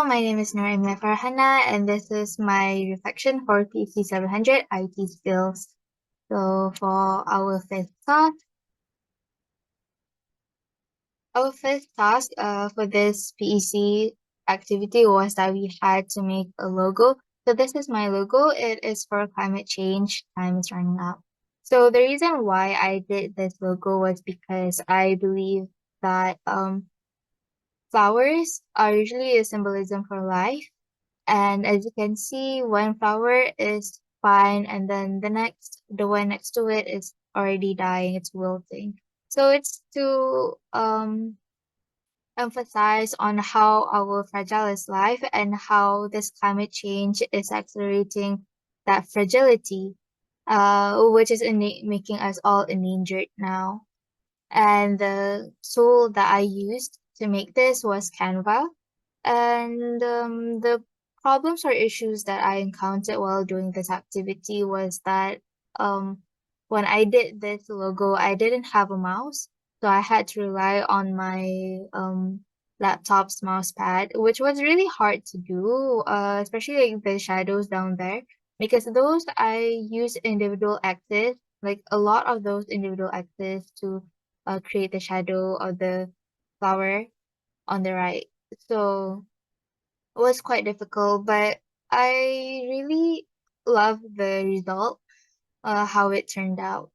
Hello, my name is FARHANA, and this is my reflection for PEC700 IT skills. So for our fifth task for this PEC activity was that we had to make a logo. So this is my logo. It is for climate change. Time is running out. So the reason why I did this logo was because I believe that flowers are usually a symbolism for life. And as you can see, one flower is fine, and then the one next to it is already dying, it's wilting. So it's to emphasize on how our fragile is life and how this climate change is accelerating that fragility, which is making us all endangered now. And the tool that I used to make this was Canva. And the problems or issues that I encountered while doing this activity was that um, when I did this logo, I didn't have a mouse. So I had to rely on my laptop's mouse pad, which was really hard to do, especially like the shadows down there, because those I use individual axes, like a lot of those individual axes to create the shadow of the flower on the right. So it was quite difficult, but I really love the result, how it turned out.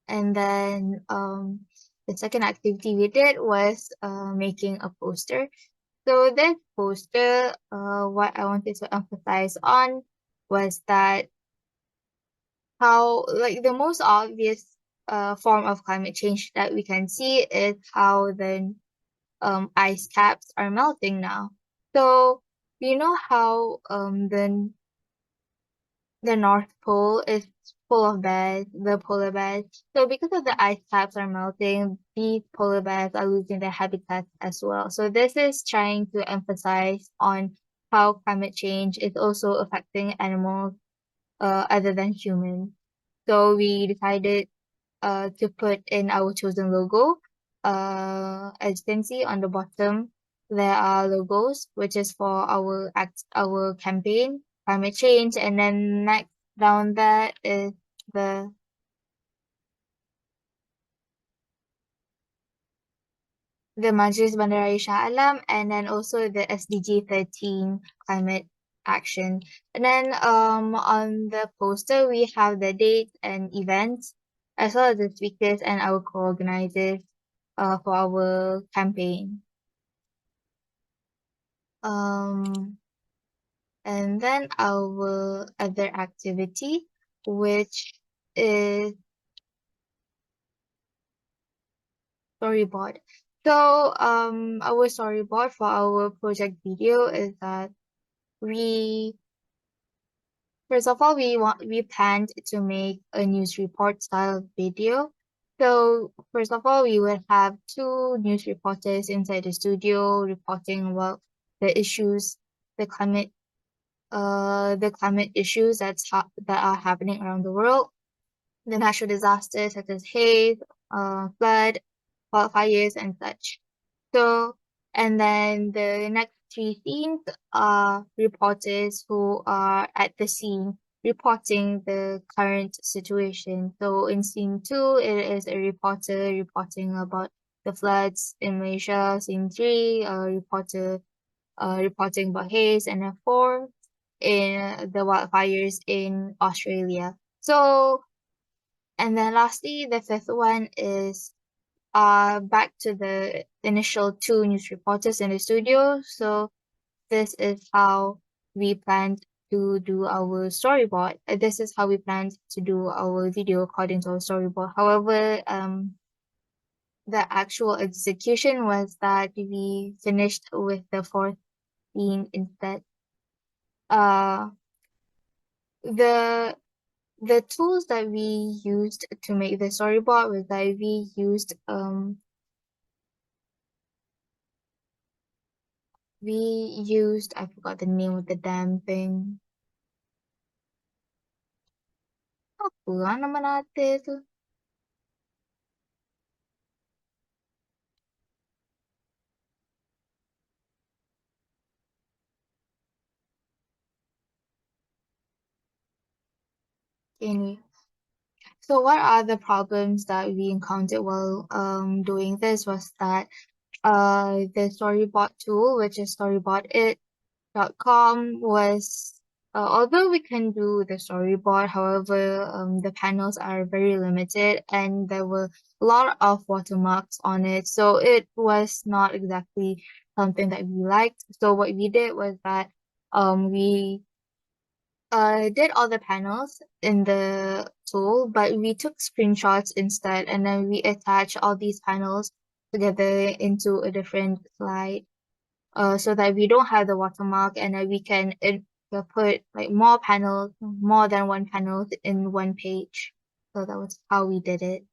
And then the second activity we did was making a poster. So this poster, what I wanted to emphasize on was that how, like, the most obvious form of climate change that we can see is how the ice caps are melting now. So you know how the North Pole is full of bears, the polar bears. So because of the ice caps are melting, these polar bears are losing their habitats as well. So this is trying to emphasize on how climate change is also affecting animals other than humans. So we decided to put in our chosen logo. As you can see on the bottom, there are logos, which is for our campaign, climate change, and then next down there is the the Majlis Bandaraya Shah Alam, and then also the SDG 13 climate action. And then on the poster we have the dates and events, as well as the speakers and our co-organizers for our campaign. Um, and then our other activity, which is storyboard. So our storyboard for our project video is that we first of all we planned to make a news report style video. So first of all, we would have two news reporters inside the studio reporting about the issues, the climate issues that are happening around the world, the natural disasters such as haze, flood, wildfires, and such. So, and then the next three scenes are reporters who are at the scene reporting the current situation. So in scene two, it is a reporter reporting about the floods in Malaysia. Scene three, a reporter reporting about haze, and then four, in the wildfires in Australia. So, and then lastly, the fifth one is back to the initial two news reporters in the studio. So this is how we planned to do our storyboard. This is how we planned to do our video according to our storyboard. However, the actual execution was that we finished with the fourth scene instead. Uh, the the tools that we used to make the storyboard was that we used I forgot the name of the damn thing. Apa nga naman natin ito? Anyway, so what are the problems that we encountered while doing this was that the storyboard tool, which is storybottit.com, was although we can do the storyboard, however, the panels are very limited and there were a lot of watermarks on it, so it was not exactly something that we liked. So what we did was that we did all the panels in the tool, but we took screenshots instead, and then we attached all these panels together into a different slide, so that we don't have the watermark, and then we can put like more panels, more than one panel in one page. So that was how we did it.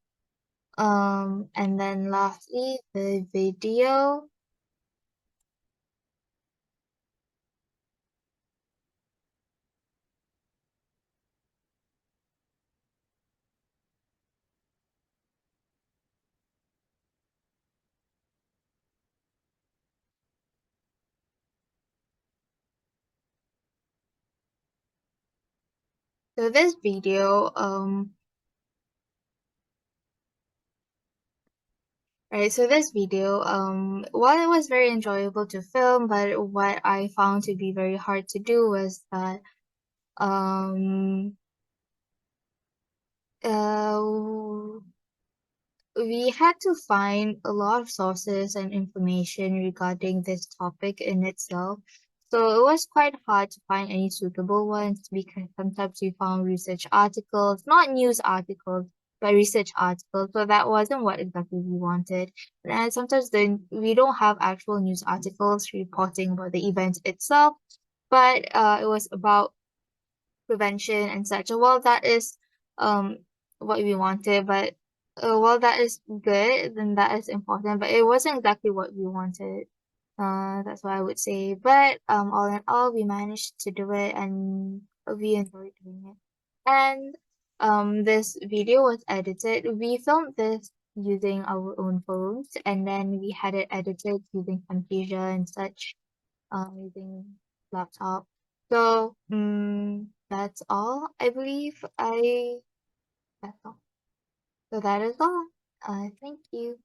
And then lastly, the video. So this video, right, so this video, while it was very enjoyable to film, but what I found to be very hard to do was that um, uh, we had to find a lot of sources and information regarding this topic in itself. So it was quite hard to find any suitable ones because sometimes we found research articles, not news articles, but research articles. So that wasn't what exactly we wanted. And sometimes then we don't have actual news articles reporting about the event itself, but it was about prevention and such. While that is um what we wanted, but while that is good, then that is important, but it wasn't exactly what we wanted. That's what I would say. But all in all, we managed to do it, and we enjoyed doing it. And this video was edited. We filmed this using our own phones, and then we had it edited using Camtasia and such, using laptop. So, that's all. I believe that's all. So that is all. Thank you.